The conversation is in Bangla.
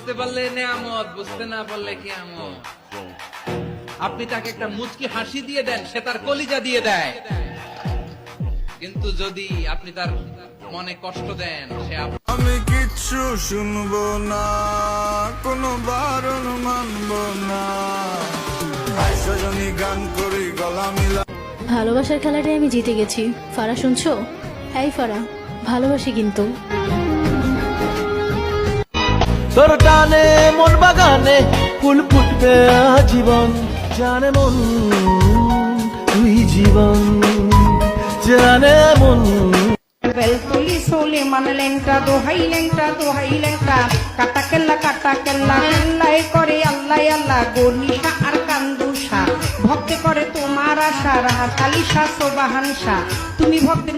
বুঝতে পারলে নেয়ামত, বুঝতে না পারলে কিয়ামত। আপনি তাকে একটা মুচকি হাসি দিয়ে দেন, সে তার কলিজা দিয়ে দেয়। কিন্তু যদি আপনি তার মনে কষ্ট দেন, সে আমি কিচ্ছু শুনবো না, কোনো বারণ মানবো না, সজনী গান করি গলা মিলা। ভালোবাসার খেলাটাই আমি জিতে গেছি। ফারা শুনছো? এই ফারা, ভালোবাসি কিন্তু। তোর টানে মন বাগানে ফুল ফুটবে জীবন, জানে মন তুই জীবন, জানে মন। বেলতলি সোলে মান লেংটা দোহাই লেংটা দোহাই লেংটা, কাটা কেল্লা কেল্লাই করে আল্লাহ আল্লাহ, গনিশা আর কান্দুষা ভক্তে করে তোমার আশা, রাহা কালিশা সোবাহানসা, তুমি ভক্তের